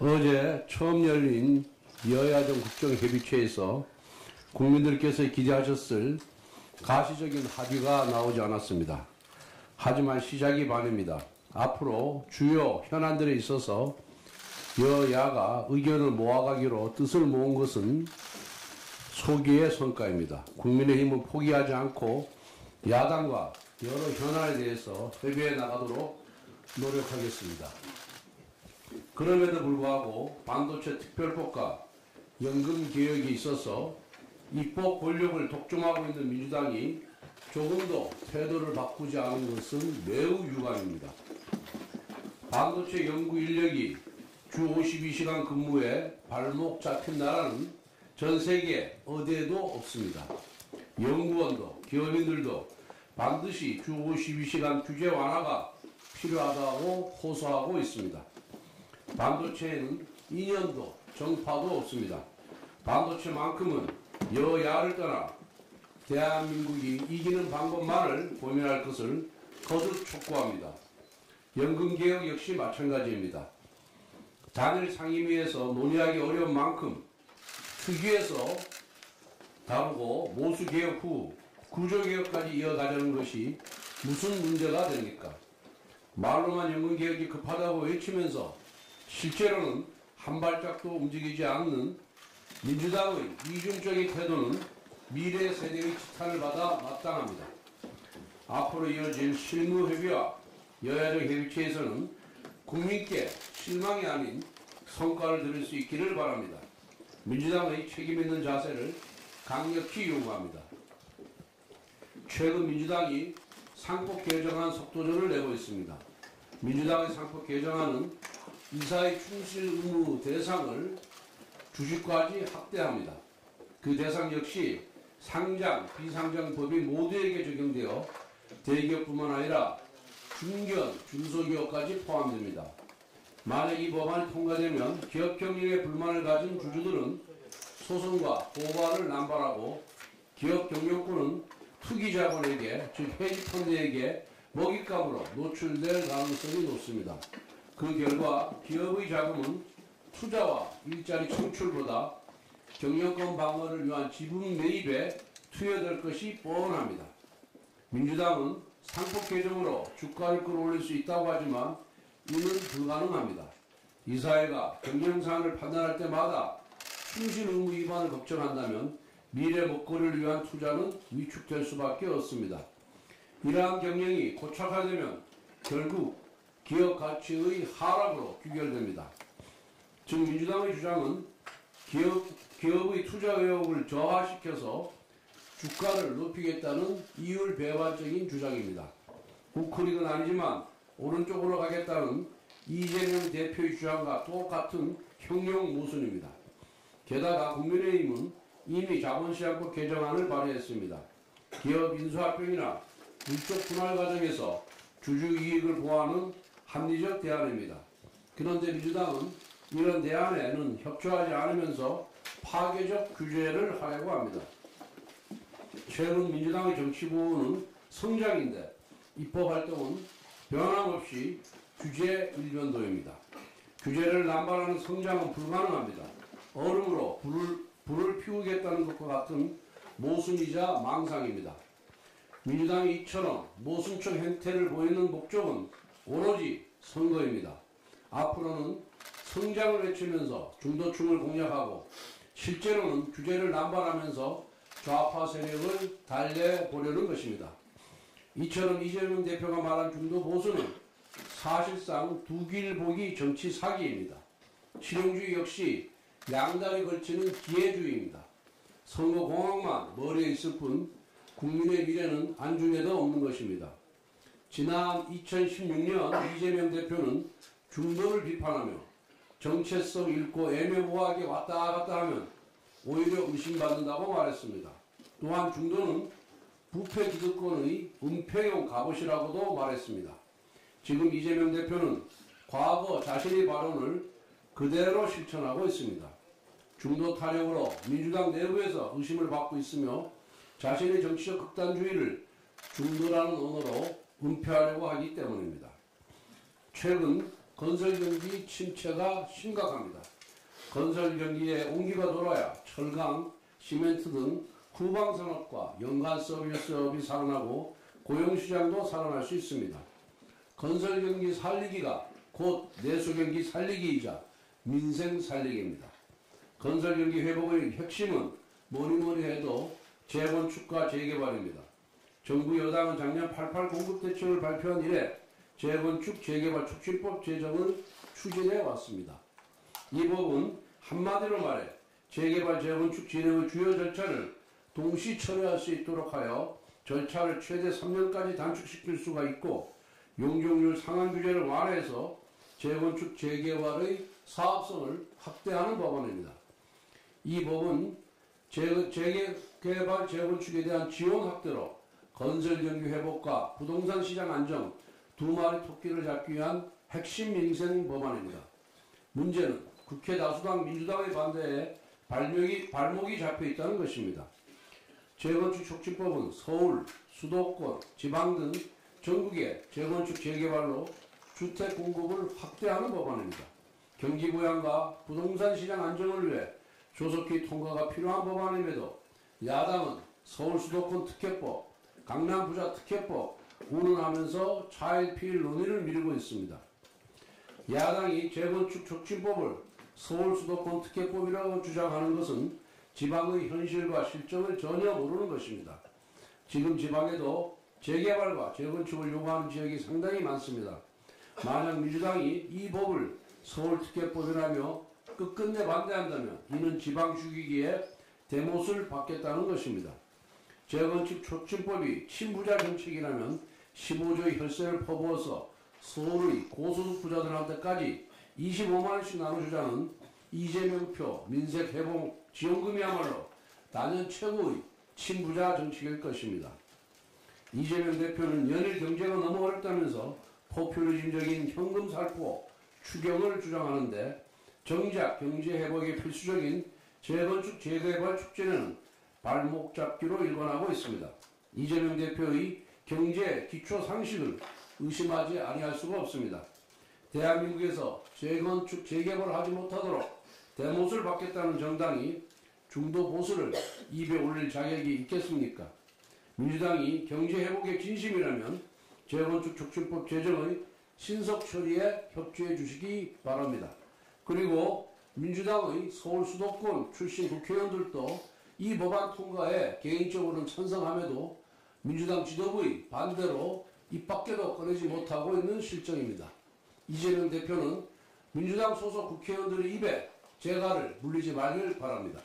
어제 처음 열린 여야정 국정협의체에서 국민들께서 기대하셨을 가시적인 합의가 나오지 않았습니다. 하지만 시작이 반입니다. 앞으로 주요 현안들에 있어서 여야가 의견을 모아가기로 뜻을 모은 것은 소기의 성과입니다. 국민의힘은 포기하지 않고 야당과 여러 현안에 대해서 협의해 나가도록 노력하겠습니다. 그럼에도 불구하고 반도체 특별법과 연금개혁이 있어서 입법 권력을 독점하고 있는 민주당이 조금도 태도를 바꾸지 않은 것은 매우 유감입니다. 반도체 연구 인력이 주 52시간 근무에 발목 잡힌 나라는 전 세계 어디에도 없습니다. 연구원도 기업인들도 반드시 주 52시간 규제 완화가 필요하다고 호소하고 있습니다. 반도체에는 인연도 정파도 없습니다. 반도체만큼은 여야를 떠나 대한민국이 이기는 방법만을 고민할 것을 거듭 촉구합니다. 연금개혁 역시 마찬가지입니다. 단일 상임위에서 논의하기 어려운 만큼 특위에서 다루고 모수개혁 후 구조개혁까지 이어가자는 것이 무슨 문제가 됩니까? 말로만 연금개혁이 급하다고 외치면서 실제로는 한 발짝도 움직이지 않는 민주당의 이중적인 태도는 미래 세대의 지탄을 받아 마땅합니다. 앞으로 이어질 실무협의와 여야정 협의체에서는 국민께 실망이 아닌 성과를 들을 수 있기를 바랍니다. 민주당의 책임있는 자세를 강력히 요구합니다. 최근 민주당이 상법 개정안 속도전을 내고 있습니다. 민주당의 상법 개정안은 이사의 충실 의무 대상을 주식까지 확대합니다. 그 대상 역시 상장, 비상장 법이 모두에게 적용되어 대기업뿐만 아니라 중견, 중소기업까지 포함됩니다. 만약 이 법안이 통과되면 기업 경영에 불만을 가진 주주들은 소송과 고발을 남발하고 기업 경영권은 투기 자본에게, 즉 헤지펀드에게 먹잇감으로 노출될 가능성이 높습니다. 그 결과 기업의 자금은 투자와 일자리 창출보다 경영권 방어를 위한 지분 매입에 투여될 것이 뻔합니다. 민주당은 상법 개정으로 주가를 끌어올릴 수 있다고 하지만 이는 불가능합니다. 이사회가 경영사안을 판단할 때마다 충실 의무 위반을 걱정한다면 미래 먹거리를 위한 투자는 위축될 수밖에 없습니다. 이러한 경영이 고착화되면 결국 기업 가치의 하락으로 귀결됩니다. 즉 민주당의 주장은 기업의 투자 의욕을 저하시켜서 주가를 높이겠다는 이율배반적인 주장입니다. 우클릭은 아니지만 오른쪽으로 가겠다는 이재명 대표의 주장과 똑같은 형용 모순입니다. 게다가 국민의힘은 이미 자본시장법 개정안을 발의했습니다. 기업 인수합병이나 물적 분할 과정에서 주주이익을 보호하는 합리적 대안입니다. 그런데 민주당은 이런 대안에는 협조하지 않으면서 파괴적 규제를 하려고 합니다. 최근 민주당의 정치보호는 성장인데 입법활동은 변함없이 규제 일변도입니다. 규제를 남발하는 성장은 불가능합니다. 얼음으로 불을 피우겠다는 것과 같은 모순이자 망상입니다. 민주당이 이처럼 모순적 행태를 보이는 목적은 오로지 선거입니다. 앞으로는 성장을 외치면서 중도층을 공략하고 실제로는 규제를 남발하면서 좌파 세력을 달래보려는 것입니다. 이처럼 이재명 대표가 말한 중도 보수는 사실상 두길보기 정치 사기입니다. 실용주의 역시 양다리 걸치는 기회주의입니다. 선거 공학만 머리에 있을 뿐 국민의 미래는 안중에도 없는 것입니다. 지난 2016년 이재명 대표는 중도를 비판하며 정체성 잃고 애매모호하게 왔다 갔다 하면 오히려 의심받는다고 말했습니다. 또한 중도는 부패 기득권의 은폐용 갑옷이라고도 말했습니다. 지금 이재명 대표는 과거 자신의 발언을 그대로 실천하고 있습니다. 중도 탄핵으로 민주당 내부에서 의심을 받고 있으며 자신의 정치적 극단주의를 중도라는 언어로 은폐하려고 하기 때문입니다. 최근 건설 경기 침체가 심각합니다. 건설 경기에 온기가 돌아야 철강, 시멘트 등 후방 산업과 연간 서비스업이 살아나고 고용시장도 살아날 수 있습니다. 건설 경기 살리기가 곧 내수 경기 살리기이자 민생 살리기입니다. 건설 경기 회복의 핵심은 뭐니뭐니 해도 재건축과 재개발입니다. 정부 여당은 작년 88 공급대책을 발표한 이래 재건축 재개발 촉진법 제정을 추진해 왔습니다. 이 법은 한마디로 말해 재개발 재건축 진행의 주요 절차를 동시 처리할 수 있도록 하여 절차를 최대 3년까지 단축시킬 수가 있고 용적률 상한 규제를 완화해서 재건축 재개발의 사업성을 확대하는 법안입니다. 이 법은 재개발 재건축에 대한 지원 확대로 건설 경기 회복과 부동산 시장 안정 두 마리 토끼를 잡기 위한 핵심 민생 법안입니다. 문제는 국회 다수당 민주당의 반대에 발목이 잡혀 있다는 것입니다. 재건축 촉진법은 서울, 수도권, 지방 등 전국의 재건축 재개발로 주택 공급을 확대하는 법안입니다. 경기 부양과 부동산 시장 안정을 위해 조속히 통과가 필요한 법안임에도 야당은 서울 수도권 특혜법, 강남 부자 특혜법 운운하면서 차일피일 논의를 미루고 있습니다. 야당이 재건축 촉진법을 서울 수도권 특혜법이라고 주장하는 것은 지방의 현실과 실정을 전혀 모르는 것입니다. 지금 지방에도 재개발과 재건축을 요구하는 지역이 상당히 많습니다. 만약 민주당이 이 법을 서울특혜법이라며 끝끝내 반대한다면 이는 지방 죽이기에 대못을 받겠다는 것입니다. 재건축 촉진법이 친부자 정책이라면 15조의 혈세를 퍼부어서 서울의 고소득 부자들한테까지 25만원씩 나눠주자는 이재명표 민생회복 지원금이야말로 단연 최고의 친부자 정책일 것입니다. 이재명 대표는 연일 경제가 너무 어렵다면서 포퓰리즘적인 현금 살포, 추경을 주장하는데 정작 경제 회복에 필수적인 재건축 재개발 촉진에는 발목 잡기로 일관하고 있습니다. 이재명 대표의 경제 기초 상식을 의심하지 아니할 수가 없습니다. 대한민국에서 재건축 재개발을 하지 못하도록 대못을 받겠다는 정당이 중도 보수를 입에 올릴 자격이 있겠습니까? 민주당이 경제 회복에 진심이라면 재건축 촉진법 제정의 신속 처리에 협조해 주시기 바랍니다. 그리고 민주당의 서울 수도권 출신 국회의원들도 이 법안 통과에 개인적으로는 찬성함에도 민주당 지도부의 반대로 입 밖에도 꺼내지 못하고 있는 실정입니다. 이재명 대표는 민주당 소속 국회의원들의 입에 재갈을 물리지 말길 바랍니다.